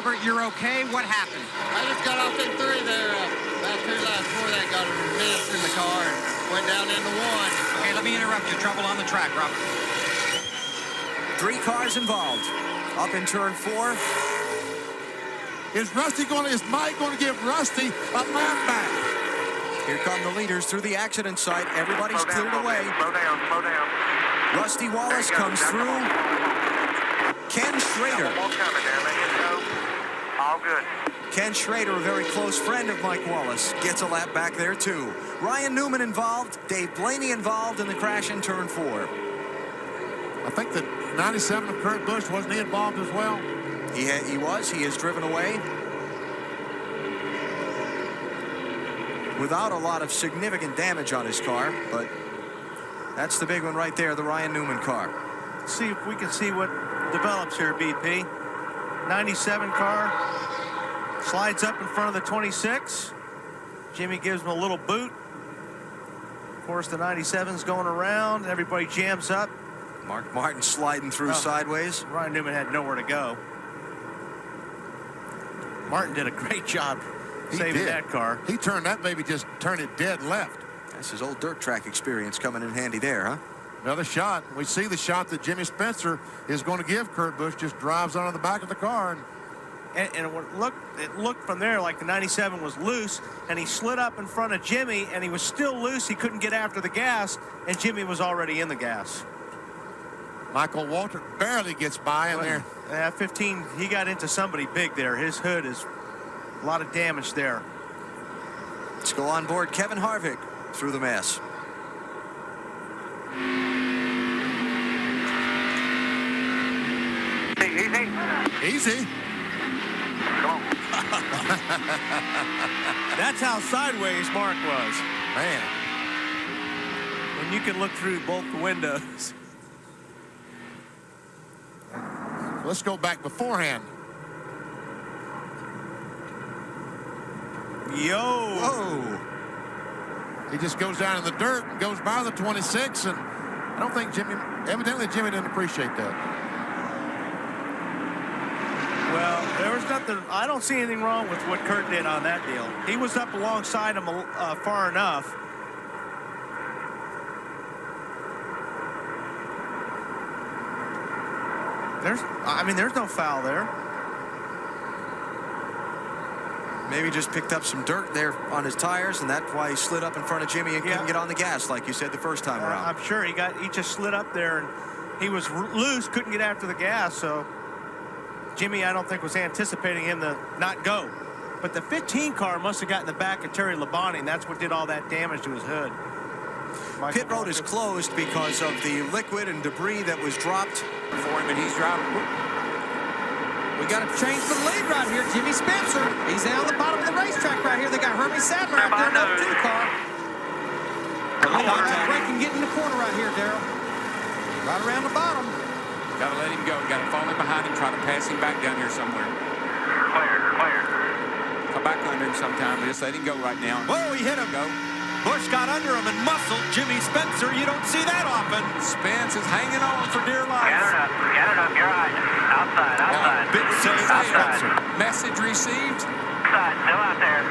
Robert, you're okay? What happened? I just got off in 3 there. About 2 laps before that, got a mess in the car and went down into 1. Okay, let me interrupt you. Trouble on the track, Robert. 3 cars involved. Up in turn 4. Is Mike going to give Rusty a lap back? Here come the leaders through the accident site. Everybody's cleared away. Slow down. Rusty Wallace comes through. Ken Schrader. All good. Ken Schrader, a very close friend of Mike Wallace, gets a lap back there too. Ryan Newman involved. Dave Blaney involved in the crash in turn 4. I think the 97 of Kurt Busch, wasn't he involved as well? He was. He is driven away without a lot of significant damage on his car, but that's the big one right there, the Ryan Newman car. See if we can see what develops here, BP. 97 car slides up in front of the 26. Jimmy gives him a little boot. Of course, the 97's going around. Everybody jams up. Mark Martin sliding through sideways. Ryan Newman had nowhere to go. Martin did a great job saving that car. He turned that baby, just turned it dead left. That's his old dirt track experience coming in handy there, huh? Another shot. We see the shot that Jimmy Spencer is going to give Kurt Busch. Just drives onto the back of the car. And it looked from there like the 97 was loose, and he slid up in front of Jimmy, and he was still loose. He couldn't get after the gas, and Jimmy was already in the gas. Michael Walter barely gets by in there. 15, he got into somebody big there. His hood is a lot of damage there. Let's go on board Kevin Harvick through the mess. Easy. Come on. That's how sideways Mark was. Man. When you can look through both the windows. Let's go back beforehand. Yo. Whoa. He just goes down in the dirt and goes by the 26, and I don't think evidently Jimmy didn't appreciate that. Well, there was nothing. I don't see anything wrong with what Kurt did on that deal. He was up alongside him far enough. There's no foul there. Maybe just picked up some dirt there on his tires, and that's why he slid up in front of Jimmy and couldn't get on the gas, like you said the first time around. I'm sure he just slid up there, and he was loose, couldn't get after the gas, so Jimmy, I don't think, was anticipating him to not go. But the 15 car must have gotten the back of Terry Labonte, and that's what did all that damage to his hood. Pit road is closed because of the liquid and debris that was dropped For him, and he's driving. We got to change for the lead right here. Jimmy Spencer. He's down the bottom of the racetrack right here. They got Herbie Sadler out there, number 2 car. Break and get in the corner right here, Darrell. Right around the bottom. Got to let him go. Got to fall in behind him, try to pass him back down here somewhere. Clear. Come back under him sometime, but just let him go right now. Whoa, he hit him. Go. Busch got under him and muscled Jimmy Spencer. You don't see that often. Spence is hanging on for dear life. Gather up. You're right. Outside. Big save by Spencer. Message received. Outside. Still out there.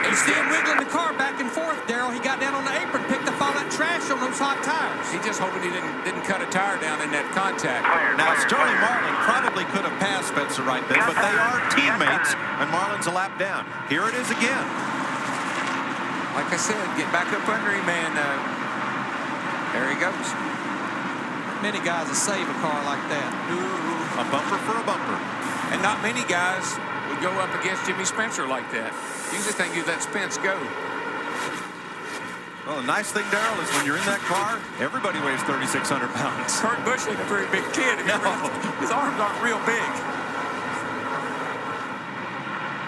You see him wiggling the car back and forth, Darrell. He got down on the apron, picked up all that trash on those hot tires. He just hoping he didn't cut a tire down in that contact. Now, Sterling Marlin probably could have passed Spencer right there, but they are teammates, and Marlin's a lap down. Here it is again. Like I said, get back up under him, and there he goes. Many guys will save a car like that. A bumper for a bumper. And not many guys would go up against Jimmy Spencer like that. You just think you let Spence go. Well, the nice thing, Darrell, is when you're in that car, everybody weighs 3,600 pounds. Kurt Busch ain't a very big kid. No. His arms aren't real big.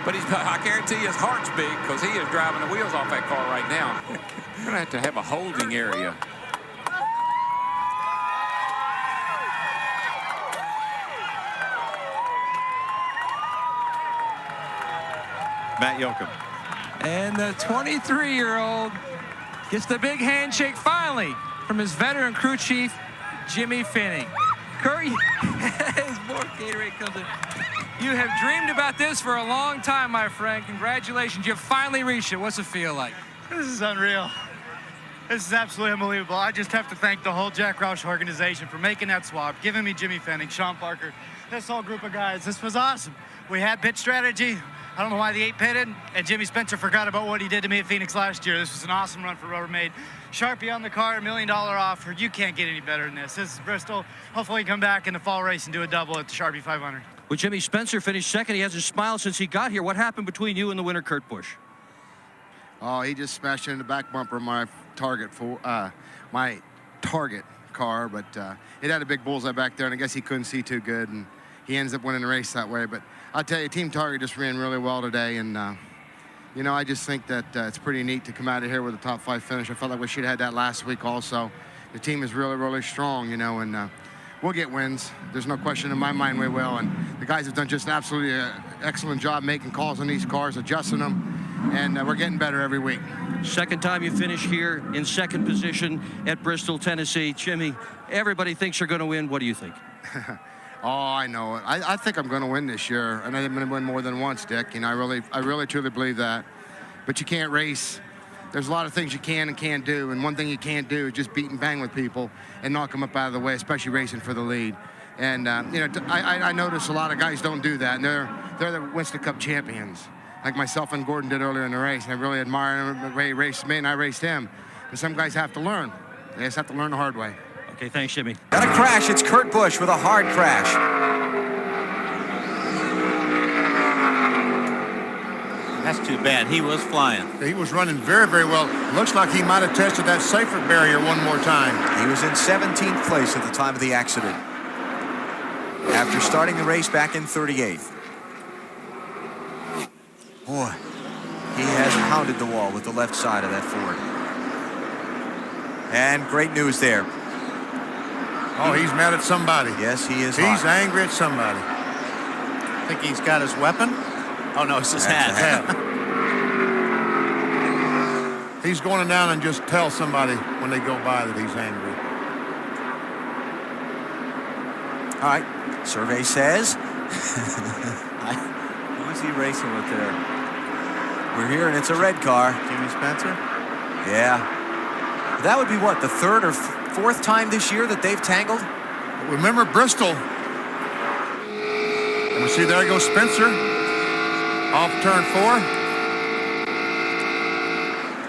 But I guarantee his heart's big because he is driving the wheels off that car right now. We're going to have a holding area. Matt Yoakum. And the 23-year-old gets the big handshake finally from his veteran crew chief, Jimmy Finney. Curry, his board Gatorade comes in. You have dreamed about this for a long time, my friend. Congratulations. You've finally reached it. What's it feel like? This is unreal. This is absolutely unbelievable. I just have to thank the whole Jack Roush organization for making that swap, giving me Jimmy Fennig, Sean Parker, this whole group of guys. This was awesome. We had pit strategy. I don't know why the 8 pitted, and Jimmy Spencer forgot about what he did to me at Phoenix last year. This was an awesome run for Rubbermaid. Sharpie on the car, $1 million offer. You can't get any better than this. This is Bristol. Hopefully come back in the fall race and do a double at the Sharpie 500. Well, Jimmy Spencer finished second. He hasn't smiled since he got here. What happened between you and the winner, Kurt Busch? Oh, he just smashed into the back bumper of my target car, but it had a big bullseye back there, and I guess he couldn't see too good, and he ends up winning the race that way. But I'll tell you, Team Target just ran really well today, and you know, I just think that it's pretty neat to come out of here with a top 5 finish. I felt like we should have had that last week also. The team is really, really strong, you know, and we'll get wins. There's no question in my mind we will, and the guys have done just an absolutely excellent job making calls on these cars, adjusting them, and we're getting better every week. Second time you finish here in second position at Bristol, Tennessee. Jimmy, everybody thinks you're going to win. What do you think? Oh, I know it. I think I'm going to win this year, and I'm going to win more than once, Dick. You know, I really truly believe that. But you can't race. There's a lot of things you can and can't do, and one thing you can't do is just beat and bang with people and knock them up out of the way, especially racing for the lead. And you know, I notice a lot of guys don't do that, and they're the Winston Cup champions, like myself and Gordon did earlier in the race. And I really admire him. Ray raced me, and I raced him. But some guys have to learn. They just have to learn the hard way. Okay, thanks, Jimmy. Got a crash. It's Kurt Busch with a hard crash. That's too bad. He was flying. He was running very, very well. Looks like he might have tested that safer barrier one more time. He was in 17th place at the time of the accident, after starting the race back in 38th. Boy, he has pounded the wall with the left side of that Ford. And great news there. Oh, he's mad at somebody. Yes, he is. He's angry at somebody. I think he's got his weapon. Oh, no, it's his hat. He's going down and just tell somebody when they go by that he's angry. All right, survey says. Who is he racing with there? We're here, and it's a red car. Jimmy Spencer? Yeah. That would be what, the third or fourth time this year that they've tangled? Remember Bristol. And we see there goes Spencer off turn 4.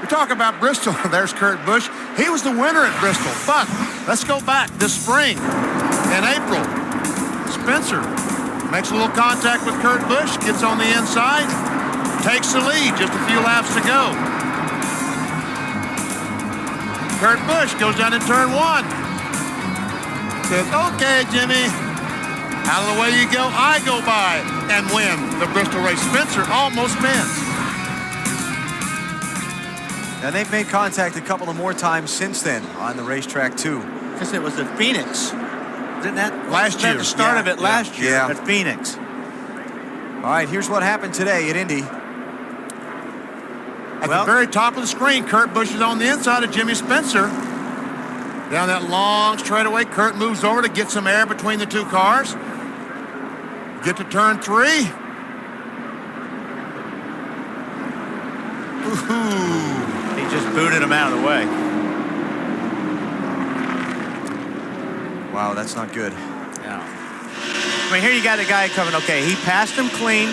We talk about Bristol. There's Kurt Busch. He was the winner at Bristol. But let's go back this spring in April. Spencer makes a little contact with Kurt Busch, gets on the inside, takes the lead, just a few laps to go. Kurt Busch goes down in turn 1. Says, okay, Jimmy, out of the way you go, I go by and win the Bristol race. Spencer almost wins. And they've made contact a couple of more times since then on the racetrack, too. Because it was at Phoenix. Didn't that last year? The start of it last year Yeah. at Phoenix. All right, here's what happened today at Indy. At the very top of the screen, Kurt Busch is on the inside of Jimmy Spencer. Down that long straightaway, Kurt moves over to get some air between the two cars. Get to turn 3. Ooh. He just booted him out of the way. Wow, that's not good. Yeah. I mean, here you got a guy coming, okay, he passed him clean,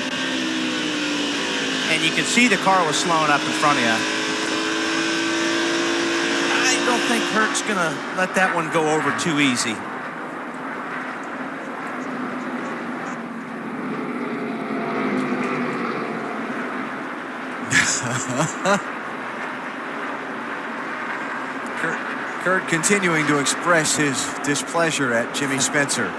and you can see the car was slowing up in front of you. I don't think Kurt's going to let that one go over too easy. Kurt continuing to express his displeasure at Jimmy Spencer.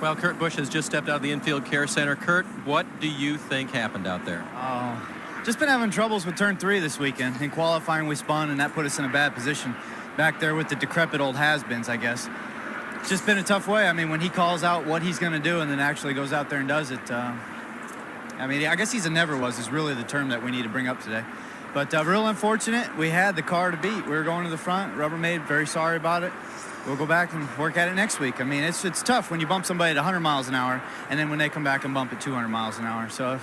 Well, Kurt Busch has just stepped out of the infield care center. Kurt, what do you think happened out there? Oh, just been having troubles with turn 3 this weekend. In qualifying, we spun, and that put us in a bad position back there with the decrepit old has-beens, I guess. It's just been a tough way. I mean, when he calls out what he's going to do and then actually goes out there and does it, I mean, I guess he's a never-was is really the term that we need to bring up today. But real unfortunate, we had the car to beat. We were going to the front. Rubbermaid, very sorry about it. we'll go back and work at it next week. I mean, it's tough when you bump somebody at 100 miles an hour, and then when they come back and bump at 200 miles an hour. So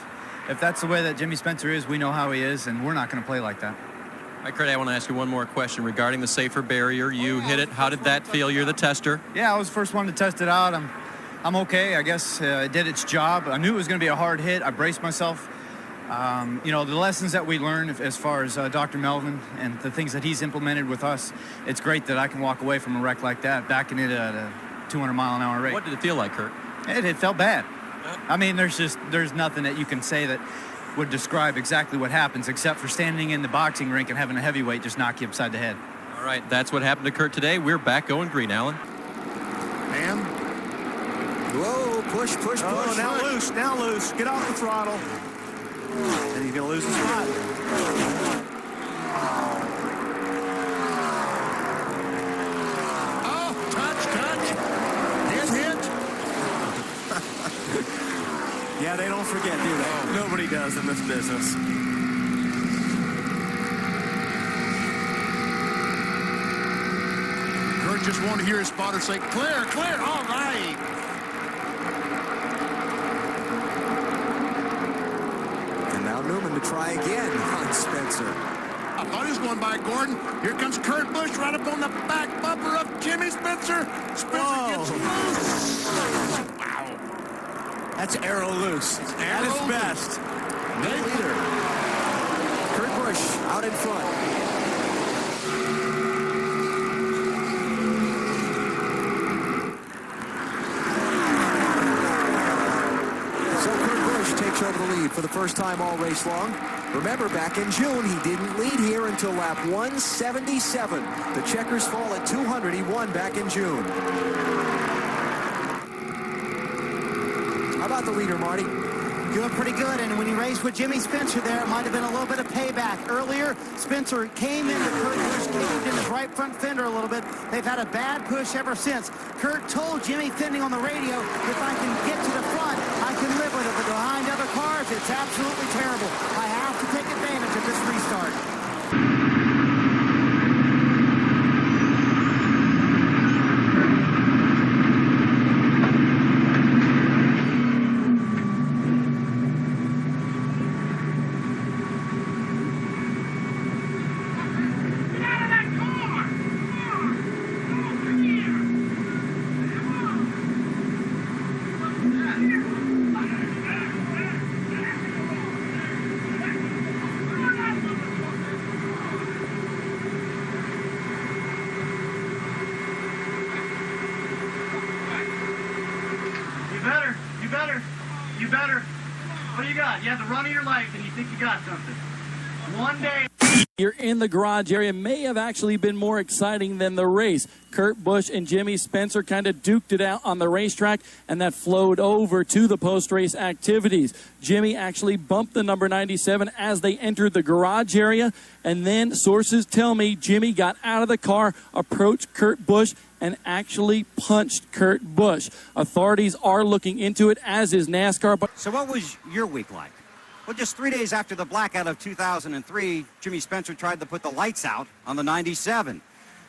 if that's the way that Jimmy Spencer is, we know how he is, and we're not going to play like that. All right, Kurt, I want to ask you one more question regarding the safer barrier. You hit it. How did that feel? You're the tester. Yeah, I was the first one to test it out. I'm okay. I guess it did its job. I knew it was going to be a hard hit. I braced myself. You know, the lessons that we learned as far as Dr. Melvin and the things that he's implemented with us, it's great that I can walk away from a wreck like that, backing it at a 200-mile-an-hour rate. What did it feel like, Kurt? It felt bad. I mean, there's nothing that you can say that would describe exactly what happens, except for standing in the boxing rink and having a heavyweight just knock you upside the head. All right, that's what happened to Kurt today. We're back going green, Alan. And whoa, push. Oh, now loose. Get off the throttle. And he's going to lose the spot. Oh, touch. Hit. Yeah, they don't forget, do they? Nobody does in this business. Kurt just wanted to hear his spotter say, clear, all right. And now Newman to try again on Spencer. I thought he was going by Gordon. Here comes Kurt Busch right up on the back bumper of Jimmy Spencer. Spencer gets loose. Wow. That's arrow loose. At its best. No leader. Kurt Busch out in front. So Kurt Busch takes over the lead for the first time all race long. Remember, back in June, he didn't lead here until lap 177. The checkers fall at 200. He won back in June. How about the leader, Marty? Doing pretty good, and when you race with Jimmy Spencer there, it might have been a little bit of payback. Earlier, Spencer came into Kurt Busch, caved in his right front fender a little bit. They've had a bad push ever since. Kurt told Jimmy Fending on the radio, if I can get to the front, I can live with it, but behind other cars, it's absolutely terrible. I have to take advantage of this restart. You better. What do you got? You have the run of your life and you think you got something. One day. Here in the garage area may have actually been more exciting than the race. Kurt Busch and Jimmy Spencer kind of duked it out on the racetrack, and that flowed over to the post-race activities. Jimmy actually bumped the number 97 as they entered the garage area, and then sources tell me Jimmy got out of the car, approached Kurt Busch, and actually punched Kurt Busch. Authorities are looking into it, as is NASCAR. So what was your week like? Well, just 3 days after the blackout of 2003, Jimmy Spencer tried to put the lights out on the 97.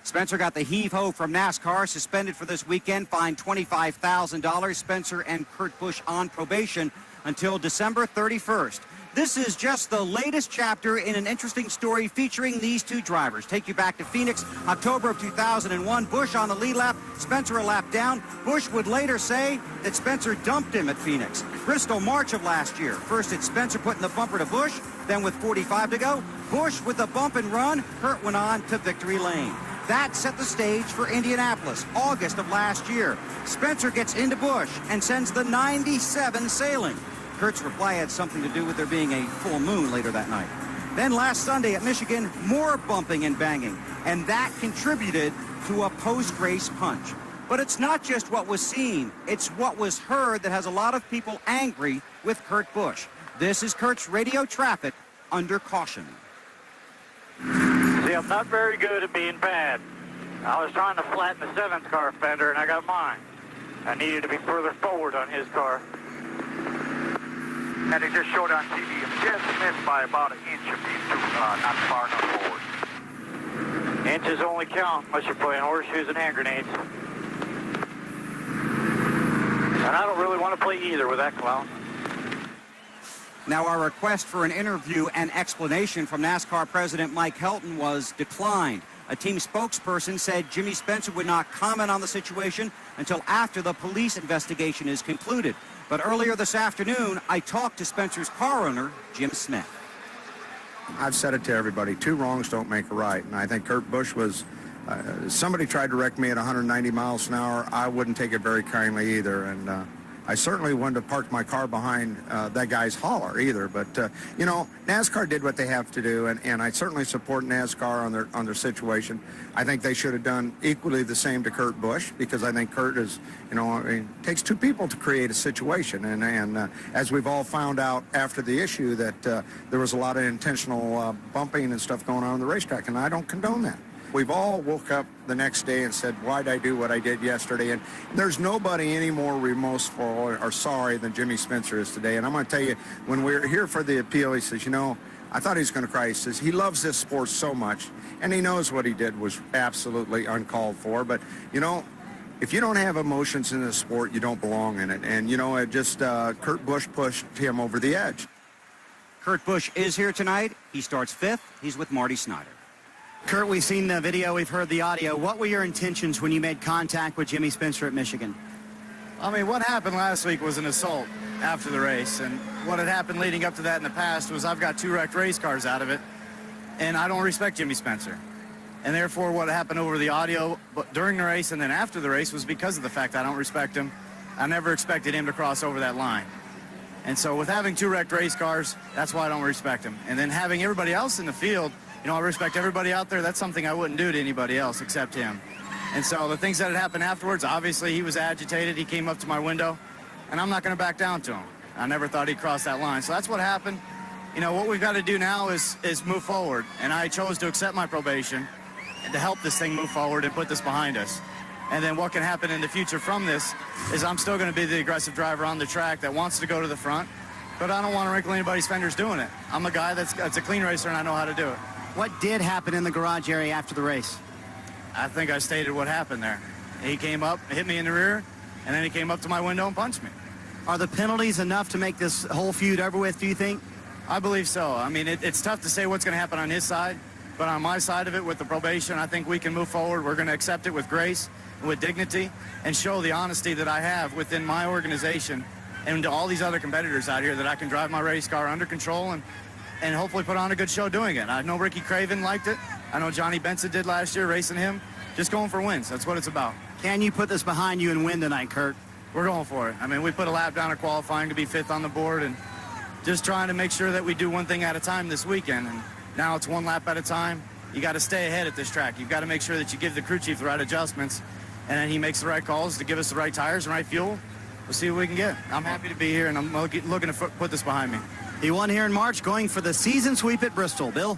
Spencer got the heave-ho from NASCAR, suspended for this weekend, fined $25,000. Spencer and Kurt Busch on probation until December 31st. This is just the latest chapter in an interesting story featuring these two drivers. Take you back to Phoenix, October of 2001. Busch on the lead lap, Spencer a lap down. Busch would later say that Spencer dumped him at Phoenix. Bristol, March of last year. First it's Spencer putting the bumper to Busch, then with 45 to go, Busch with the bump and run. Kurt went on to victory lane. That set the stage for Indianapolis, August of last year. Spencer gets into Busch and sends the 97 sailing. Kurt's reply had something to do with there being a full moon later that night. Then last Sunday at Michigan, more bumping and banging, and that contributed to a post-race punch. But it's not just what was seen, it's what was heard that has a lot of people angry with Kurt Busch. This is Kurt's radio traffic under caution. See, I'm not very good at being bad. I was trying to flatten the 7th car fender, and I got mine. I needed to be further forward on his car. And it just showed on TV, just missed by about an inch of these two, not far enough forward. Inches only count unless you're playing horseshoes and hand grenades. And I don't really want to play either with that clown. Now, our request for an interview and explanation from NASCAR President Mike Helton was declined. A team spokesperson said Jimmy Spencer would not comment on the situation until after the police investigation is concluded. But earlier this afternoon, I talked to Spencer's car owner, Jim Smith. I've said it to everybody, 2 wrongs don't make a right. And I think Kurt Busch was, somebody tried to wreck me at 190 miles an hour. I wouldn't take it very kindly either. And I certainly wouldn't have parked my car behind that guy's hauler either. But, you know, NASCAR did what they have to do, and I certainly support NASCAR on their situation. I think they should have done equally the same to Kurt Busch, because I think Kurt is, you know, I mean, it takes 2 people to create a situation. And as we've all found out after the issue, that there was a lot of intentional bumping and stuff going on the racetrack, and I don't condone that. We've all woke up the next day and said, why'd I do what I did yesterday? And there's nobody any more remorseful or sorry than Jimmy Spencer is today. And I'm going to tell you, when we were here for the appeal, he says, you know, I thought he was going to cry. He says he loves this sport so much, and he knows what he did was absolutely uncalled for. But, you know, if you don't have emotions in this sport, you don't belong in it. And, you know, it just, Kurt Busch pushed him over the edge. Kurt Busch is here tonight. He starts 5th. He's with Marty Snyder. Kurt, we've seen the video, we've heard the audio. What were your intentions when you made contact with Jimmy Spencer at Michigan? I mean, what happened last week was an assault after the race, and what had happened leading up to that in the past was I've got 2 wrecked race cars out of it, and I don't respect Jimmy Spencer. And therefore, what happened over the audio during the race and then after the race was because of the fact I don't respect him. I never expected him to cross over that line. And so with having 2 wrecked race cars, that's why I don't respect him. And then having everybody else in the field, you know, I respect everybody out there. That's something I wouldn't do to anybody else except him. And so the things that had happened afterwards, obviously he was agitated. He came up to my window, and I'm not going to back down to him. I never thought he'd cross that line. So that's what happened. You know, what we've got to do now is move forward. And I chose to accept my probation and to help this thing move forward and put this behind us. And then what can happen in the future from this is I'm still going to be the aggressive driver on the track that wants to go to the front, but I don't want to wrinkle anybody's fenders doing it. I'm a guy that's a clean racer, and I know how to do it. What did happen in the garage area after the race? I think I stated what happened there. He came up, hit me in the rear, and then he came up to my window and punched me. Are the penalties enough to make this whole feud over with, do you think? I believe so. I mean, it's tough to say what's going to happen on his side, but on my side of it with the probation, I think we can move forward. We're going to accept it with grace, with dignity, and show the honesty that I have within my organization and to all these other competitors out here that I can drive my race car under control and hopefully put on a good show doing it. I know Ricky Craven liked it. I know Johnny Benson did last year, racing him. Just going for wins. That's what it's about. Can you put this behind you and win tonight, Kurt? We're going for it. I mean, we put a lap down at qualifying to be 5th on the board and just trying to make sure that we do one thing at a time this weekend. And now it's 1 lap at a time. You got to stay ahead at this track. You've got to make sure that you give the crew chief the right adjustments, and then he makes the right calls to give us the right tires and right fuel. We'll see what we can get. I'm happy to be here, and I'm looking to put this behind me. He won here in March, going for the season sweep at Bristol. Bill?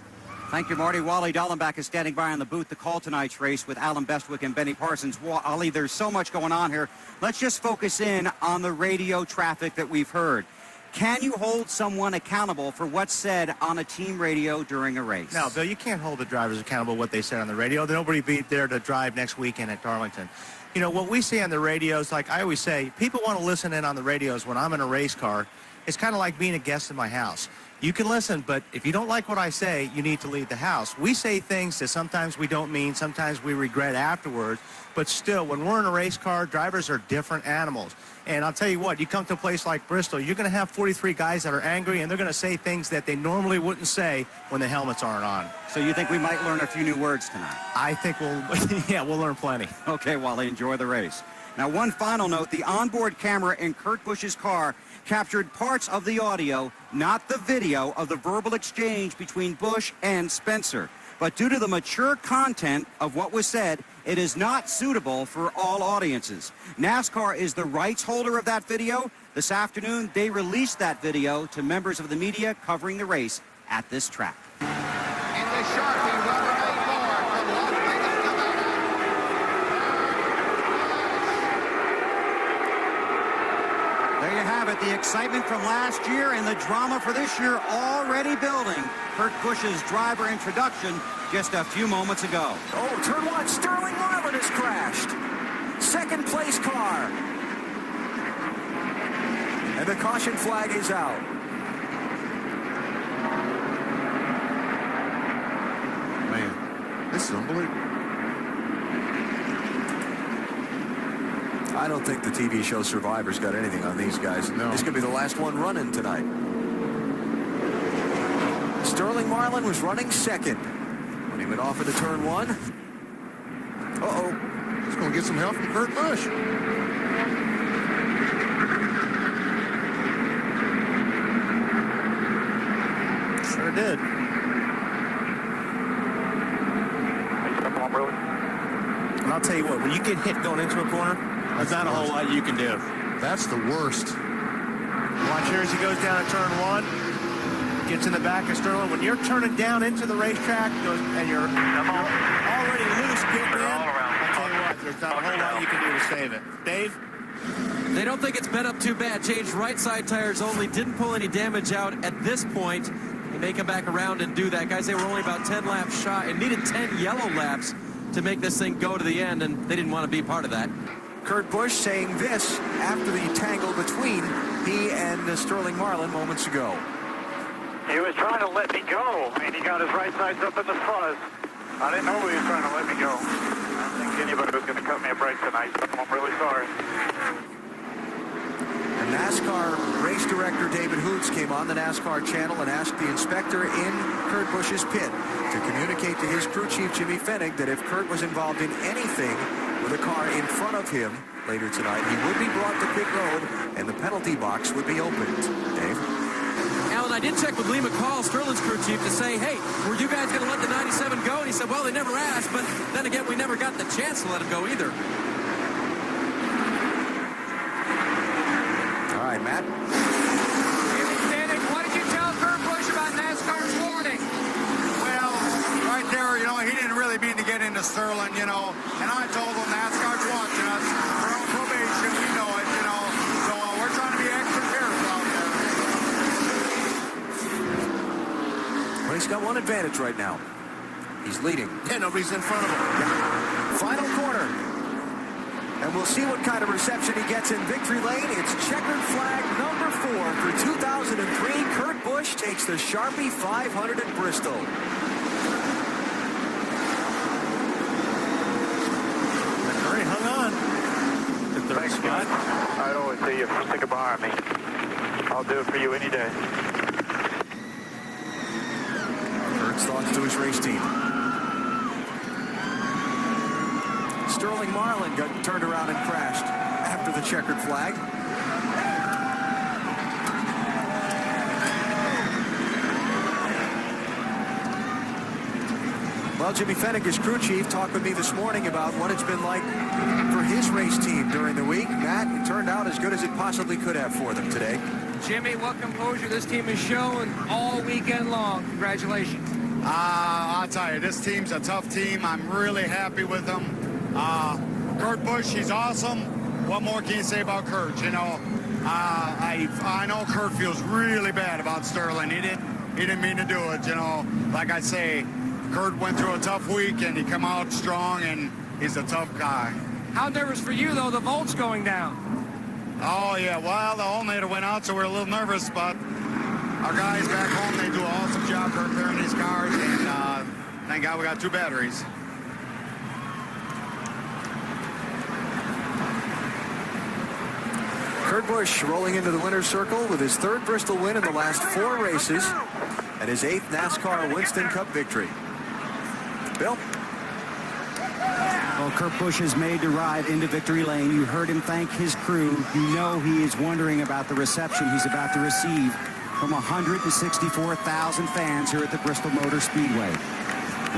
Thank you, Marty. Wally Dallenbach is standing by in the booth to call tonight's race with Alan Bestwick and Benny Parsons. Wally, there's so much going on here. Let's just focus in on the radio traffic that we've heard. Can you hold someone accountable for what's said on a team radio during a race? No, Bill, you can't hold the drivers accountable for what they said on the radio. Nobody be there to drive next weekend at Darlington. You know, what we say on the radios, like I always say, people want to listen in on the radios when I'm in a race car. It's kind of like being a guest in my house. You can listen, but if you don't like what I say, you need to leave the house. We say things that sometimes we don't mean, sometimes we regret afterwards, but still, when we're in a race car, drivers are different animals. And I'll tell you what, you come to a place like Bristol, you're going to have 43 guys that are angry, and they're going to say things that they normally wouldn't say when the helmets aren't on. So you think we might learn a few new words tonight? I think we'll learn plenty. Okay, Wally, enjoy the race. Now, one final note, the onboard camera in Kurt Busch's car captured parts of the audio, not the video, of the verbal exchange between Busch and Spencer. But due to the mature content of what was said, it is not suitable for all audiences. NASCAR is the rights holder of that video. This afternoon, they released that video to members of the media covering the race at this track. There you have it. The excitement from last year and the drama for this year already building. Kurt Busch's driver introduction just a few moments ago. Oh, turn one, Sterling Marlin has crashed. Second place car. And the caution flag is out. Man, this is unbelievable. I don't think the TV show Survivor's got anything on these guys. No. This could be the last one running tonight. Sterling Marlin was running second when he went off into turn one. Uh-oh. He's going to get some help from Kurt Busch. Sure did. And I'll tell you what, when you get hit going into a corner, there's not a whole lot you can do. That's the worst. Watch here as he goes down at turn one. Gets in the back of Sterling. When you're turning down into the racetrack and you're already loose getting in, I'll tell you what, there's not a whole lot you can do to save it. Dave? They don't think it's been up too bad. Changed right side tires only. Didn't pull any damage out at this point. They may come back around and do that. Guys, they were only about 10 laps shy and needed 10 yellow laps to make this thing go to the end, and they didn't want to be part of that. Kurt Busch saying this after the tangle between he and Sterling Marlin moments ago. He was trying to let me go, and he got his right sides up in the fuzz. I didn't know he was trying to let me go. I didn't think anybody was going to cut me a break tonight, so I'm really sorry. And NASCAR race director David Hoots came on the NASCAR channel and asked the inspector in Kurt Busch's pit to communicate to his crew chief Jimmy Fennig that if Kurt was involved in anything with a car in front of him later tonight, he would be brought to pit road and the penalty box would be opened. Dave? Alan, I did check with Lee McCall, Sterling's crew chief, to say, hey, were you guys going to let the 97 go? And he said, well, they never asked, but then again, we never got the chance to let him go either. All right, Matt. Jimmy Fennig, what did you tell Kurt Busch about NASCAR's warning? Well, right there, you know, he didn't really mean to get into Sterling, you know, and I told him NASCAR's watching us. We're on probation, we know it, you know, so we're trying to be extra careful out there. Well, he's got one advantage right now. He's leading. Yeah, nobody's in front of him. Yeah. Final corner. And we'll see what kind of reception he gets in victory lane. It's checkered flag number 4 for 2003. Kurt Busch takes the Sharpie 500 at Bristol. Murray hung on. The third Thanks, spot. I'd always say you stick it behind me. I'll do it for you any day. Kurt's thoughts to his race team. Sterling Marlin got turned around and crashed after the checkered flag. Well, Jimmy Fennig, his crew chief, talked with me this morning about what it's been like for his race team during the week. Matt, it turned out as good as it possibly could have for them today. Jimmy, what composure this team has shown all weekend long. Congratulations. I'll tell you, this team's a tough team. I'm really happy with them. Kurt Busch, he's awesome. What more can you say about Kurt? You know, I know Kurt feels really bad about Sterling. He didn't mean to do it. You know, like I say, Kurt went through a tough week and he come out strong, and he's a tough guy. How nervous for you though? The volt's going down. Oh yeah, well the alternator went out, so we're a little nervous, but our guys back home, they do an awesome job repairing these cars, and thank God we got 2 batteries. Kurt Busch rolling into the winner's circle with his 3rd Bristol win in the last 4 races and his 8th NASCAR Winston Cup victory. Bill? Well, Kurt Busch has made the ride into victory lane. You heard him thank his crew. You know he is wondering about the reception he's about to receive from 164,000 fans here at the Bristol Motor Speedway.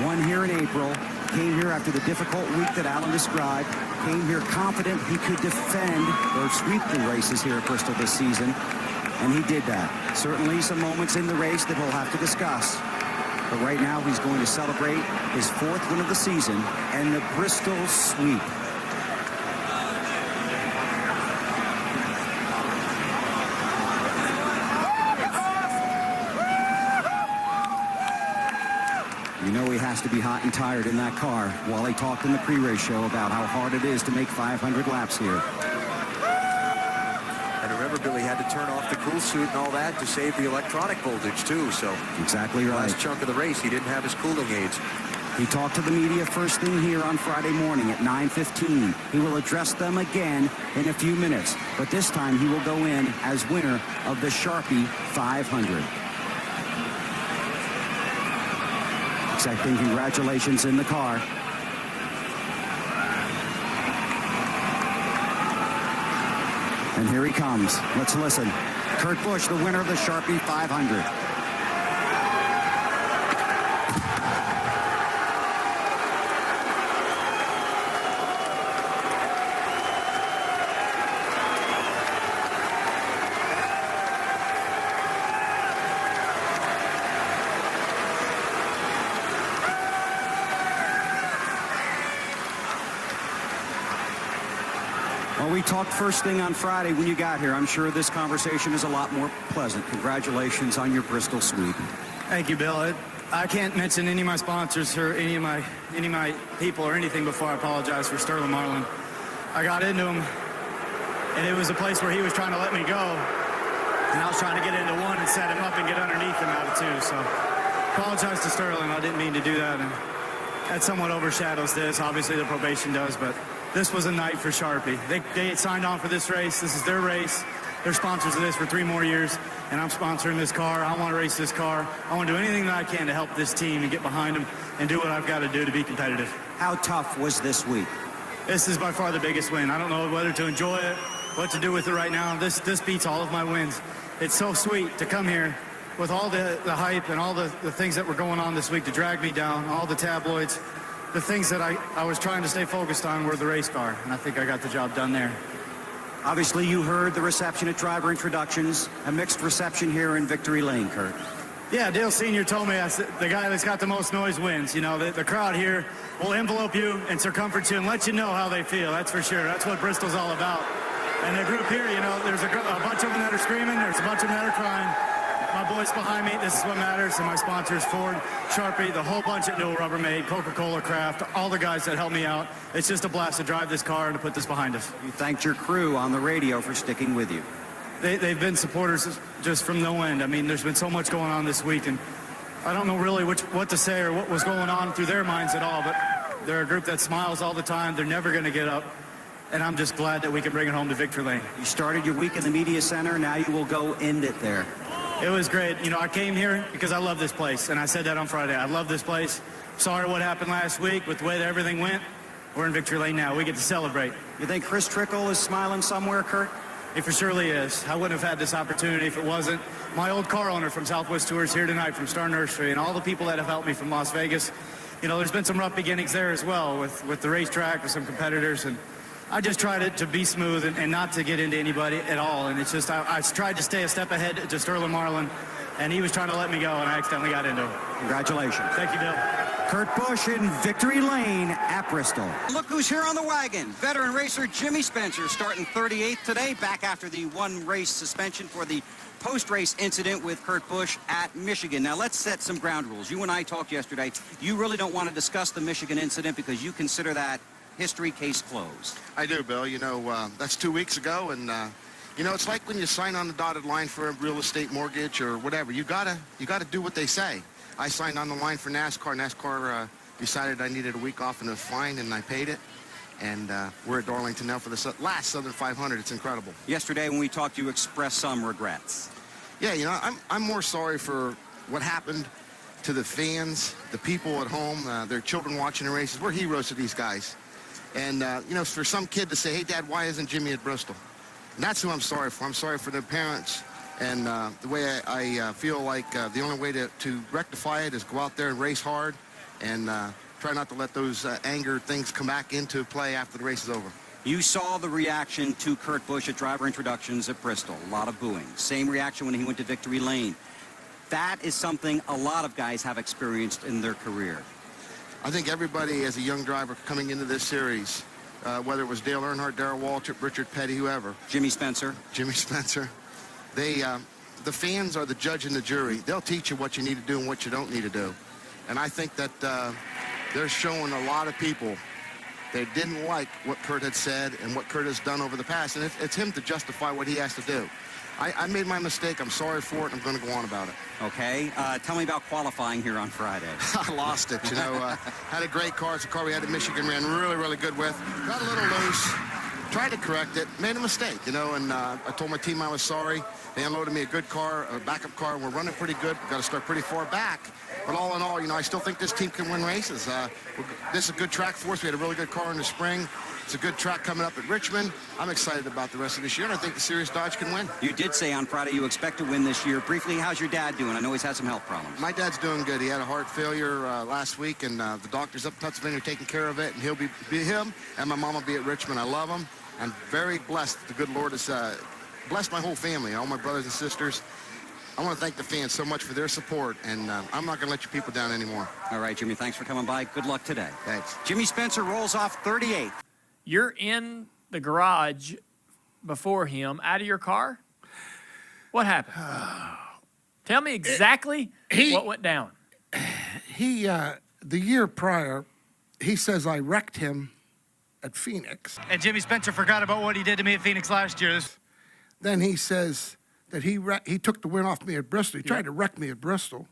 Won here in April, came here after the difficult week that Alan described, came here confident he could defend or sweep the races here at Bristol this season, and he did that. Certainly some moments in the race that we'll have to discuss. But right now he's going to celebrate his 4th win of the season and the Bristol sweep. You know he has to be hot and tired in that car. Wally talked in the pre-race show about how hard it is to make 500 laps here. And remember, Billy had to turn off the cool suit and all that to save the electronic voltage, too. So exactly right. Last chunk of the race, he didn't have his cooling aids. He talked to the media first thing here on Friday morning at 9:15. He will address them again in a few minutes, but this time he will go in as winner of the Sharpie 500. Accepting congratulations in the car. And here he comes. Let's listen. Kurt Busch, the winner of the Sharpie 500. Well, we talked first thing on Friday when you got here. I'm sure this conversation is a lot more pleasant. Congratulations on your Bristol sweep. Thank you, Bill. I can't mention any of my sponsors or any of my people or anything before I apologize for Sterling Marlin. I got into him, and it was a place where he was trying to let me go, and I was trying to get into one and set him up and get underneath him out of two. So apologize to Sterling. I didn't mean to do that, and that somewhat overshadows this. Obviously, the probation does, but this was a night for Sharpie. They signed on for this race. This is their race. They're sponsors of this for 3 more years, and I'm sponsoring this car. I want to race this car. I want to do anything that I can to help this team and get behind them and do what I've got to do to be competitive. How tough was this week? This is by far the biggest win. I don't know whether to enjoy it, what to do with it right now. This beats all of my wins. It's so sweet to come here with all the hype and all the things that were going on this week to drag me down, all the tabloids. The things that I was trying to stay focused on were the race car, and I think I got the job done there. Obviously, you heard the reception at driver introductions, a mixed reception here in Victory Lane, Kurt. Yeah, Dale Sr. told me the guy that's got the most noise wins. You know, the crowd here will envelope you and circumference you and let you know how they feel, that's for sure. That's what Bristol's all about. And the group here, you know, there's a bunch of them that are screaming, there's a bunch of them that are crying. My boys behind me, this is what matters, and my sponsors, Ford, Sharpie, the whole bunch at Newell Rubbermaid, Coca-Cola Craft, all the guys that helped me out. It's just a blast to drive this car and to put this behind us. You thanked your crew on the radio for sticking with you. They've been supporters just from no end. I mean, there's been so much going on this week, and I don't know really what to say or what was going on through their minds at all, but they're a group that smiles all the time. They're never going to get up, and I'm just glad that we can bring it home to Victory Lane. You started your week in the media center. Now you will go end it there. It was great. You know, I came here because I love this place, and I said that on Friday. I love this place. Sorry what happened last week with the way that everything went. We're in Victory Lane now. We get to celebrate. You think Chris Trickle is smiling somewhere, Kurt? He for surely is. I wouldn't have had this opportunity if it wasn't. My old car owner from Southwest Tours here tonight from Star Nursery, and all the people that have helped me from Las Vegas. You know, there's been some rough beginnings there as well with the racetrack, with some competitors, and I just tried to be smooth and not to get into anybody at all. And it's just, I tried to stay a step ahead to Sterling Marlin, and he was trying to let me go, and I accidentally got into him. Congratulations. Thank you, Bill. Kurt Busch in Victory Lane at Bristol. Look who's here on the wagon. Veteran racer Jimmy Spencer starting 38th today, back after the 1-race suspension for the post-race incident with Kurt Busch at Michigan. Now let's set some ground rules. You and I talked yesterday. You really don't want to discuss the Michigan incident because you consider that history case closed. I do, Bill. You know, that's 2 weeks ago, and you know, it's like when you sign on the dotted line for a real estate mortgage or whatever. You gotta do what they say. I signed on the line for NASCAR. NASCAR decided I needed a week off, and it was fine, and I paid it. And we're at Darlington now for the last Southern 500. It's incredible. Yesterday when we talked, you expressed some regrets. Yeah, you know, I'm more sorry for what happened to the fans, the people at home, their children watching the races. We're heroes to these guys. And, you know, for some kid to say, hey, Dad, why isn't Jimmy at Bristol? And that's who I'm sorry for. I'm sorry for their parents. And the way I feel like the only way to rectify it is go out there and race hard and try not to let those anger things come back into play after the race is over. You saw the reaction to Kurt Busch at driver introductions at Bristol. A lot of booing. Same reaction when he went to Victory Lane. That is something a lot of guys have experienced in their career. I think everybody as a young driver coming into this series, whether it was Dale Earnhardt, Darrell Waltrip, Richard Petty, whoever. Jimmy Spencer. The fans are the judge and the jury. They'll teach you what you need to do and what you don't need to do. And I think that they're showing a lot of people they didn't like what Kurt had said and what Kurt has done over the past. And it's him to justify what he has to do. I made my mistake. I'm sorry for it. I'm going to go on about it. Okay. Tell me about qualifying here on Friday. I lost it, you know. Had a great car. It's a car we had in Michigan, ran really, really good with. Got a little loose. Tried to correct it. Made a mistake, you know, and I told my team I was sorry. They unloaded me a good car, a backup car, and we're running pretty good. We've got to start pretty far back. But all in all, you know, I still think this team can win races. This is a good track for us. We had a really good car in the spring. It's a good track coming up at Richmond. I'm excited about the rest of this year, and I think the Series Dodge can win. You did say on Friday you expect to win this year. Briefly, how's your dad doing? I know he's had some health problems. My dad's doing good. He had a heart failure last week, and the doctors up in Pennsylvania are taking care of it, and he'll be him, and my mom will be at Richmond. I love him. I'm very blessed. The good Lord has blessed my whole family, all my brothers and sisters. I want to thank the fans so much for their support, and I'm not going to let you people down anymore. All right, Jimmy, thanks for coming by. Good luck today. Thanks. Jimmy Spencer rolls off 38th. You're in the garage before him, out of your car. What happened? Tell me exactly what went down. The year prior, he says I wrecked him at Phoenix. And Jimmy Spencer forgot about what he did to me at Phoenix last year. Then he says that he took the win off me at Bristol. He tried to wreck me at Bristol.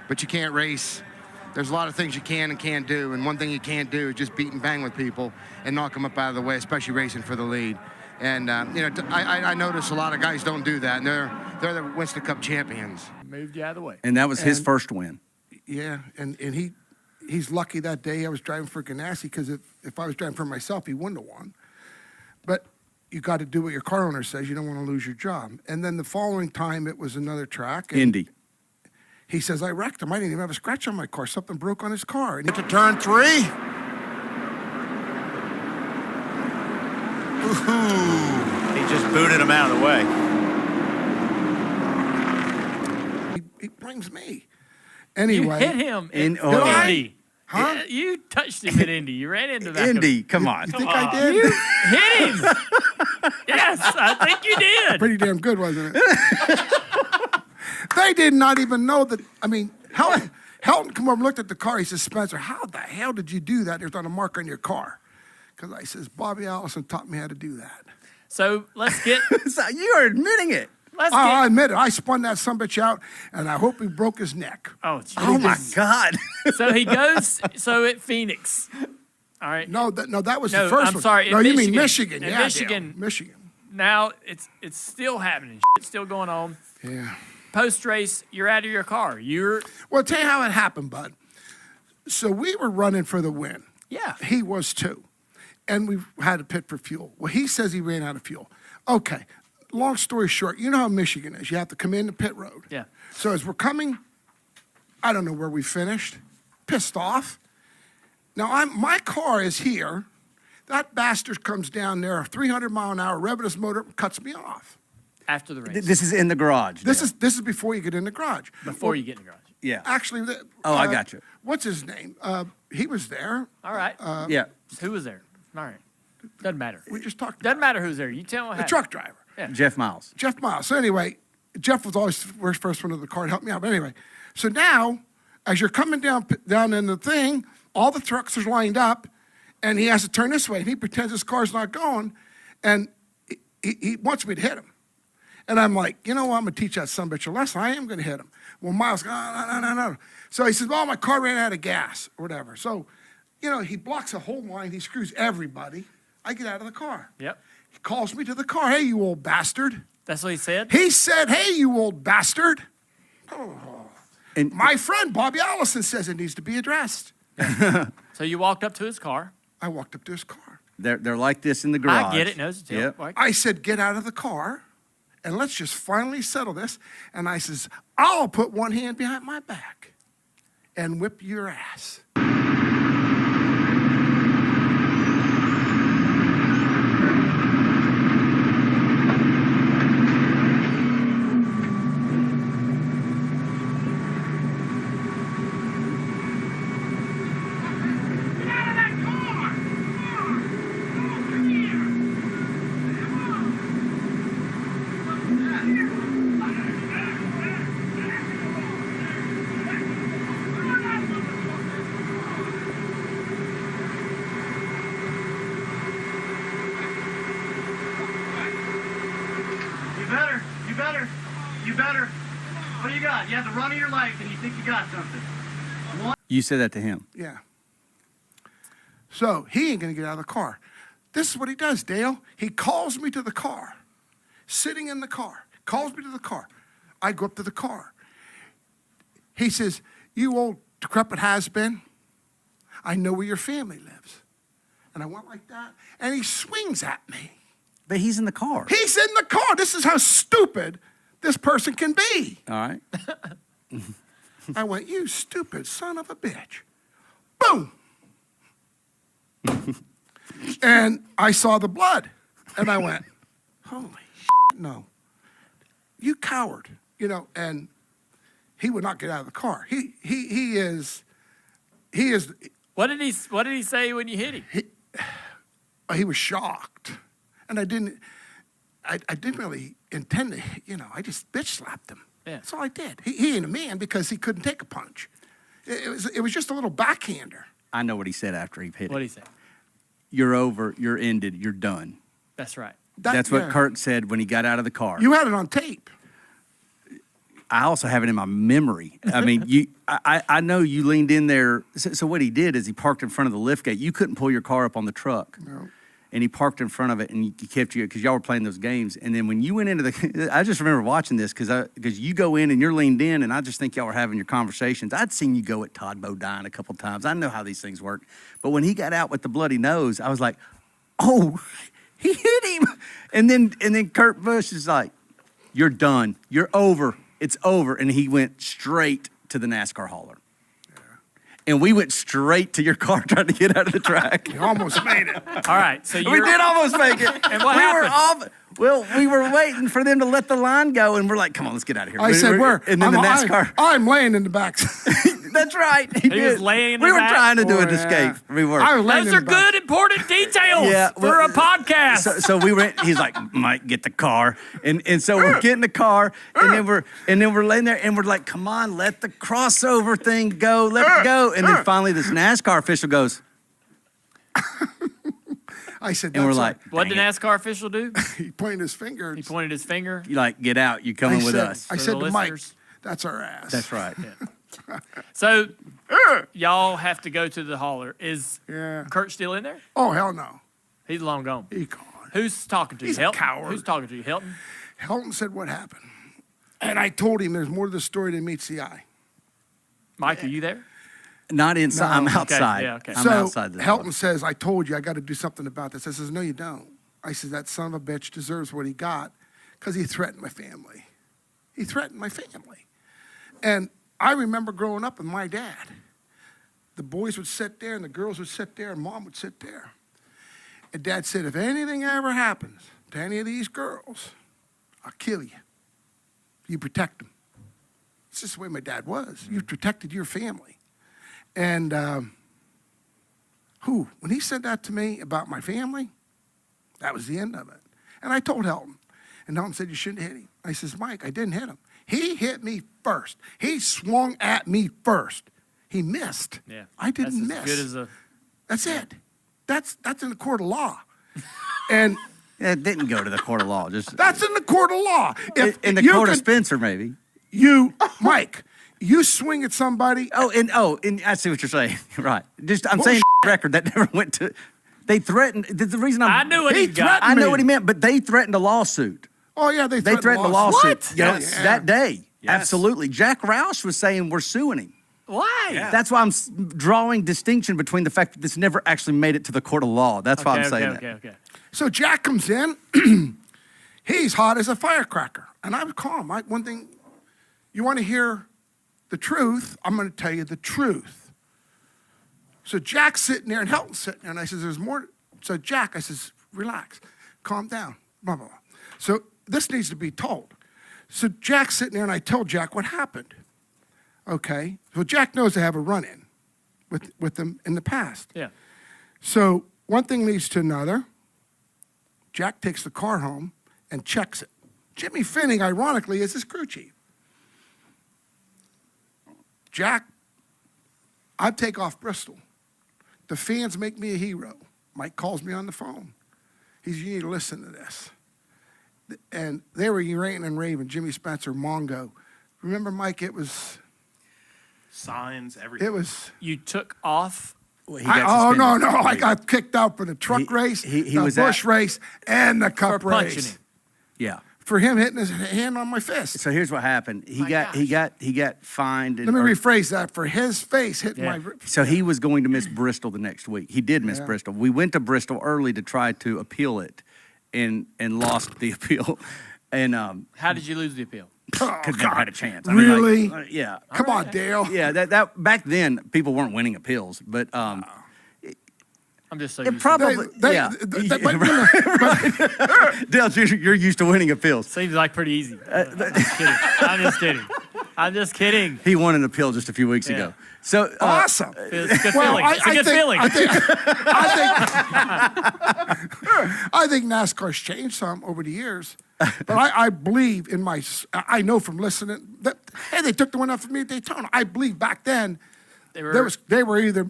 But you can't race. There's a lot of things you can and can't do, and one thing you can't do is just beat and bang with people and knock them up out of the way, especially racing for the lead. And, you know, I notice a lot of guys don't do that, and they're the Winston Cup champions. Moved you out of the way. And that was his first win. Yeah, and he's lucky that day I was driving for Ganassi, because if I was driving for myself, he wouldn't have won. But you got to do what your car owner says. You don't want to lose your job. And then the following time, it was another track. Indy. He says, I wrecked him. I didn't even have a scratch on my car. Something broke on his car. And To turn 3. Ooh. He just booted him out of the way. He blames me. Anyway. You hit him in Indy. Huh? Yeah, you touched him at Indy. You ran into that. Indy, come on. You think I did? You hit him. Yes, I think you did. Pretty damn good, wasn't it? They did not even know that. I mean, Helton come over and looked at the car. He says, Spencer, how the hell did you do that? There's not a mark on your car. Because I says, Bobby Allison taught me how to do that. So let's get. So you are admitting it. I admit it. I spun that sumbitch out, and I hope he broke his neck. Oh, geez. Oh, my God. So he goes. So at Phoenix. All right. No, that was the first one. I'm sorry. No, in you Michigan. mean Michigan. In Yeah, Michigan. Dale. Michigan. Now it's still happening. It's still going on. Yeah. Post-race, you're out of your car. Well, I'll tell you how it happened, bud. So we were running for the win. Yeah. He was too. And we had to pit for fuel. Well, he says he ran out of fuel. Okay. Long story short, you know how Michigan is. You have to come in the pit road. Yeah. So as we're coming, I don't know where we finished. Pissed off. Now, my car is here. That bastard comes down there, 300 mile an hour, revving his motor, cuts me off. After the race. This is in the garage. This is before you get in the garage. Before you get in the garage. Yeah. Actually, I got you. What's his name? He was there. All right. Yeah. Who was there? All right. Doesn't matter. We just talked. Doesn't matter who's there. You tell me what The happened. truck driver. Yeah. Jeff Miles. Jeff Miles. So anyway, Jeff was always the first one to the car to help me out. But anyway, so now as you're coming down in the thing, all the trucks are lined up, and he has to turn this way, and he pretends his car's not going, and he wants me to hit him. And I'm like, you know what? I'm going to teach that sumbitch a lesson. I am going to hit him. Well, Miles goes, no. So he says, well, my car ran out of gas or whatever. So, you know, he blocks a whole line. He screws everybody. I get out of the car. Yep. He calls me to the car. Hey, you old bastard. That's what he said? He said, hey, you old bastard. Oh. And my friend, Bobby Allison, says it needs to be addressed. So you walked up to his car. I walked up to his car. They're like this in the garage. I get it. Nose to tail. Yep. Like, I said, get out of the car, and let's just finally settle this. And I says, I'll put one hand behind my back and whip your ass. run of your life and you think you got something. You said that to him. Yeah. So he ain't going to get out of the car. This is what he does, Dale. He calls me to the car, sitting in the car, calls me to the car. I go up to the car. He says, you old decrepit has-been, I know where your family lives. And I went like that, and he swings at me. But he's in the car. He's in the car. This is how stupid this person can be. All right. I went, you stupid son of a bitch. Boom. And I saw the blood. And I went, holy shit, no. You coward. You know, and he would not get out of the car. He is. What did he say when you hit him? He was shocked. And I didn't really intend to, you know, I just bitch slapped him. Yeah. That's all I did. He ain't a man because he couldn't take a punch. It was just a little backhander. I know what he said after he hit it. What did he say? You're over, you're ended, you're done. That's right. That's what Kurt said when he got out of the car. You had it on tape. I also have it in my memory. I mean, I know you leaned in there. So what he did is he parked in front of the lift gate. You couldn't pull your car up on the truck. No. And he parked in front of it, and he kept you, because y'all were playing those games. And then when you went into the, I just remember watching this, because you go in and you're leaned in, and I just think y'all were having your conversations. I'd seen you go at Todd Bodine a couple times. I know how these things work. But when he got out with the bloody nose, I was like, oh, he hit him. And then Kurt Busch is like, you're done. You're over. It's over. And he went straight to the NASCAR hauler. And we went straight to your car trying to get out of the track. You almost made it. All right, so we did almost make it. And what happened? We were waiting for them to let the line go, and we're like, "Come on, let's get out of here." I said, "Where?" And then the NASCAR. I'm laying in the back. That's right. He was laying in the We were back? trying to do an Oh, yeah. escape. We were. I was laying Those in are the back. good, important details for a podcast. So we went. He's like, "Mike, get the car," and so we're getting the car, and then we're laying there, and we're like, "Come on, let the crossover thing go, let it go." And then finally, this NASCAR official goes, I said, and we're "That's like, What did the NASCAR official do? he pointed his finger. He pointed his finger. "You like get out? You coming with us?" I For said the to Mike, listeners. "That's our ass." That's right. So y'all have to go to the hauler. Is Yeah. Kurt still in there? Oh, hell no. He's long gone. He gone. Who's talking to you? He's a Helton? coward. Who's talking to you? Helton? Helton said what happened. And I told him there's more to the story than meets the eye. Mike, are you there? Not inside. I'm No. outside. Yeah, okay. I'm So outside the Helton says, I told you I got to do something about this. I says, no, you don't. I says, that son of a bitch deserves what he got because he threatened my family. He threatened my family. And I remember growing up with my dad. The boys would sit there and the girls would sit there and mom would sit there. And dad said, if anything ever happens to any of these girls, I'll kill you. You protect them. It's just the way my dad was. You protected your family. And when he said that to me about my family, that was the end of it. And I told Helton. And Helton said, you shouldn't hit him. I says, Mike, I didn't hit him. He hit me first. He swung at me first. He missed. Yeah. I didn't That's miss. as good as a. That's it. That's in the court of law. And It didn't go to the court of law. Just that's in the court of law. If in the you court of can- Spencer, maybe. Mike, you swing at somebody. And I see what you're saying. Right. I'm saying record that never went to. They threatened. The reason I knew what he got. I know what he meant, but they threatened a lawsuit. Oh yeah, they threatened a lawsuit. What? Yes, Yeah. that day. Yes. Absolutely. Jack Roush was saying we're suing him. Why? Yeah. That's why I'm drawing distinction between the fact that this never actually made it to the court of law. That's why I'm saying that. Okay. So Jack comes in. He's hot as a firecracker. And I was calm. One thing, you want to hear the truth, I'm going to tell you the truth. So Jack's sitting there and Helton's sitting there. And I says, there's more. So Jack, I says, relax, calm down, blah, blah, blah. So this needs to be told. So Jack's sitting there and I tell Jack what happened. Okay. Well, Jack knows I have a run-in with them in the past. Yeah. So one thing leads to another. Jack takes the car home and checks it. Jimmy Finning, ironically, is his crew chief. Jack, I take off Bristol. The fans make me a hero. Mike calls me on the phone. He says, you need to listen to this. And they were ranting and raving, Jimmy Spencer, Mongo, remember, Mike, it was signs, everything. It was. You took off. No! I got kicked out for the truck race, the Busch race, and the Cup for punching race. him. Yeah. For him hitting his hand on my fist. So here's what happened. He got fined. Let me rephrase that. For his face hitting my. So he was going to miss Bristol the next week. He did miss Bristol. We went to Bristol early to try to appeal it, and lost the appeal. And how did you lose the appeal? Because never had a chance. Really? Yeah. Come on, Dale. Yeah, that back then people weren't winning appeals, but I'm just so it used probably to Dale, you're used to winning appeals. Seems like pretty easy. I'm just kidding. I'm just kidding. He won an appeal just a few weeks ago. So awesome. It's a good feeling. It's a good feeling. I think NASCAR's changed some over the years, but I believe in I know from listening that they took the one off of me at Daytona. I believe back then you were either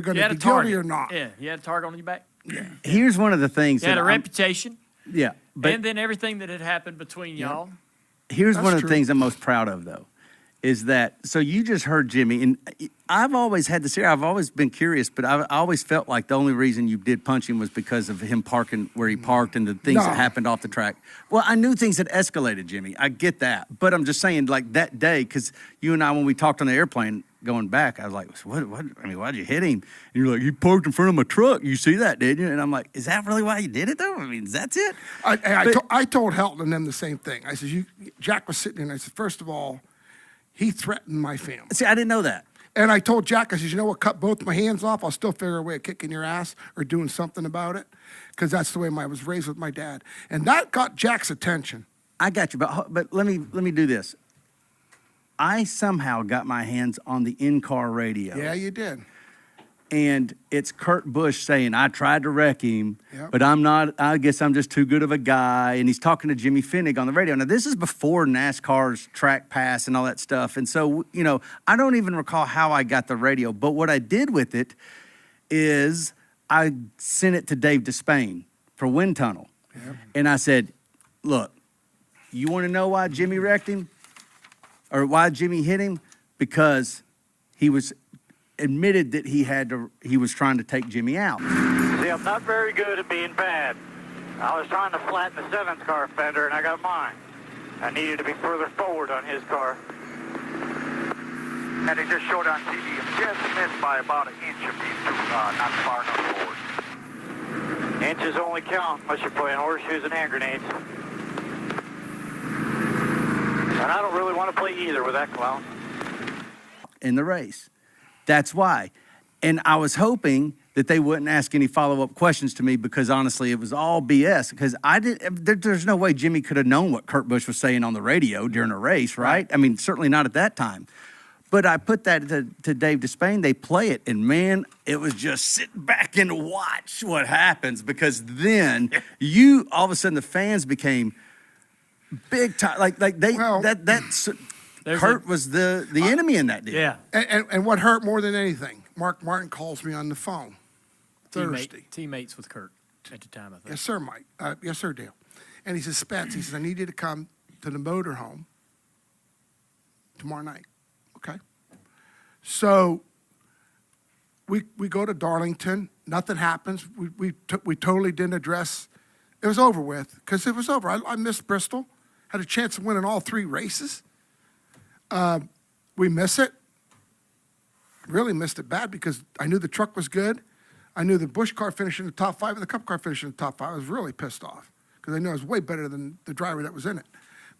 going to be guilty or not. Yeah, you had a target on your back. Yeah. Here's one of the things. You had a reputation. Yeah, and then everything that had happened between y'all. Here's one of the things I'm most proud of, though, is that, so you just heard Jimmy, and I've always had this here. I've always been curious, but I always felt like the only reason you did punch him was because of him parking where he parked and the things that happened off the track. Well, I knew things had escalated, Jimmy. I get that. But I'm just saying, like, that day, because you and I, when we talked on the airplane going back, I was like, what? I mean, why'd you hit him? And you're like, he parked in front of my truck. You see that, didn't you? And I'm like, is that really why you did it, though? I mean, that's it? I told Helton and them the same thing. I said, Jack was sitting there, and I said, first of all, he threatened my family. See, I didn't know that. And I told Jack, I said, you know what, cut both my hands off. I'll still figure a way of kicking your ass or doing something about it, because that's the way I was raised with my dad. And that got Jack's attention. I got you, but let me do this. I somehow got my hands on the in-car radio. Yeah, you did. And it's Kurt Busch saying, I tried to wreck him, but I'm not, I guess I'm just too good of a guy. And he's talking to Jimmy Finnig on the radio. Now, this is before NASCAR's track pass and all that stuff. And so, I don't even recall how I got the radio. But what I did with it is I sent it to Dave Despain for Wind Tunnel. Yep. And I said, look, you want to know why Jimmy wrecked him? Or why Jimmy hit him? Because he was admitted that he was trying to take Jimmy out. See, I'm not very good at being bad. I was trying to flatten the 7th car fender, and I got mine. I needed to be further forward on his car. And he just showed on TV, just missed by about an inch of these two, not far enough forward. Inches only count unless you're playing horseshoes and hand grenades. And I don't really want to play either with that clown. In the race. That's why. And I was hoping that they wouldn't ask any follow-up questions to me, because honestly, it was all BS. Because there's no way Jimmy could have known what Kurt Busch was saying on the radio during a race, right? I mean, certainly not at that time. But I put that to Dave Despain. They play it, and man, it was just sit back and watch what happens, because then all of a sudden the fans became big time. Kurt was the enemy in that deal. Yeah. And what hurt more than anything, Mark Martin calls me on the phone Thursday. Teammates with Kurt at the time, I think. Yes, sir, Mike. Yes, sir, Dale. And he says, Spence, he says, I need you to come to the motorhome tomorrow night. Okay. So we go to Darlington. Nothing happens. We totally didn't address. It was over with, because it was over. I missed Bristol. Had a chance of winning all 3 races. We miss it. Really missed it bad, because I knew the truck was good. I knew the Busch car finished in the top 5 and the Cup car finished in the top 5. I was really pissed off, because I knew I was way better than the driver that was in it.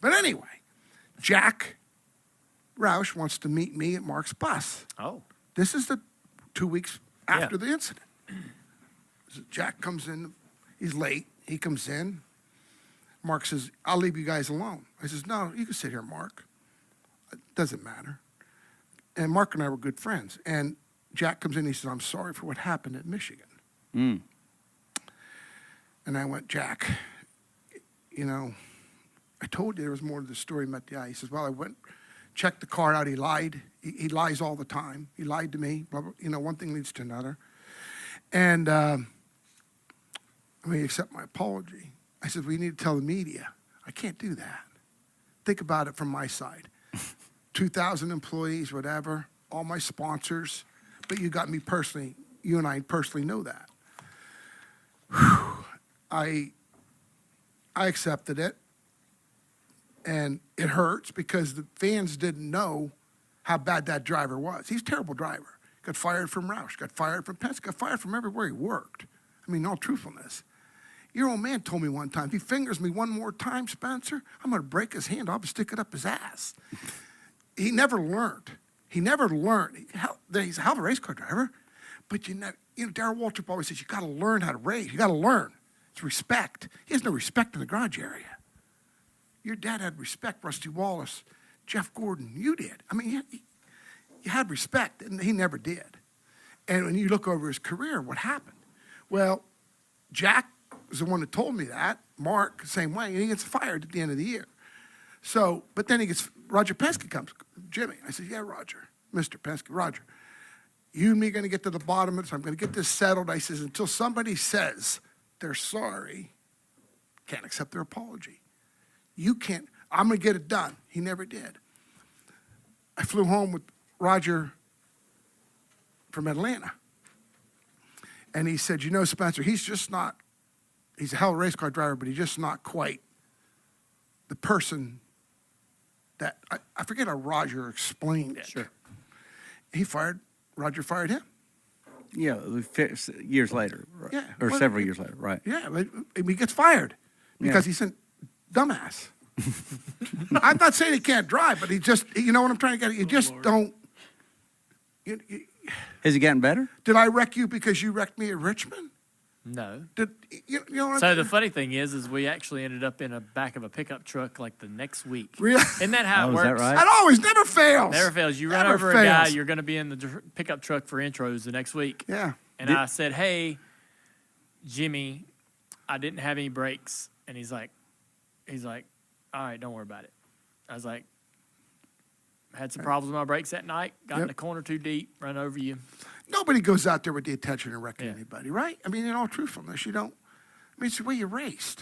But anyway, Jack Roush wants to meet me at Mark's bus. Oh. This is the 2 weeks after the incident. So Jack comes in. He's late. He comes in. Mark says, I'll leave you guys alone. I says, no, you can sit here, Mark. It doesn't matter. And Mark and I were good friends. And Jack comes in, he says, I'm sorry for what happened at Michigan. Mm. And I went, Jack, I told you there was more to the story. Met the eye. He says, well, I went, checked the car out. He lied. He lies all the time. He lied to me. Blah, blah, one thing leads to another. And he accept my apology. I said, we need to tell the media. I can't do that. Think about it from my side. 2,000 employees, whatever, all my sponsors, but you got me personally. You and I personally know that. Whew. I accepted it, and it hurts because the fans didn't know how bad that driver was. He's a terrible driver. Got fired from Roush, got fired from Penske, got fired from everywhere he worked. I mean, in all truthfulness. Your old man told me one time, if he fingers me one more time, Spencer, I'm going to break his hand. I'll stick it up his ass. He never learned. He never learned. He's a hell of a race car driver, but Darrell Waltrip always says, you got to learn how to race. You got to learn. It's respect. He has no respect in the garage area. Your dad had respect, Rusty Wallace, Jeff Gordon. You did. I mean, you had respect, and he never did. And when you look over his career, what happened? Well, Jack was the one that told me that. Mark, same way, and he gets fired at the end of the year. So, but then Roger Penske comes, Jimmy. I said, yeah, Roger, Mr. Penske, Roger. You and me are going to get to the bottom of this. I'm going to get this settled. I says, until somebody says they're sorry, can't accept their apology. You can't, I'm going to get it done. He never did. I flew home with Roger from Atlanta. And he said, you know, Spencer, he's a hell of a race car driver, but he's just not quite the person that, I forget how Roger explained it. Sure. Roger fired him. Yeah, years later. Right? Yeah. Or several years later, right. Yeah, but he gets fired because he's a dumbass. I'm not saying he can't drive, but he just, you know what I'm trying to get at? You just don't. Has he gotten better? Did I wreck you because you wrecked me at Richmond? No. You know what So the funny thing is we actually ended up in the back of a pickup truck like the next week. Really? Isn't that how it is works? that right? That always never fails. Never fails. You run Never over a guy, fails. you're going to be in the pickup truck for intros the next week. Yeah. And I said, hey, Jimmy, I didn't have any brakes. And he's like, all right, don't worry about it. I was like, had some problems with my brakes that night, got in the corner too deep, run over you. Nobody goes out there with the intention of wrecking anybody, right? I mean, in all truthfulness, you don't. I mean, it's the way you raced.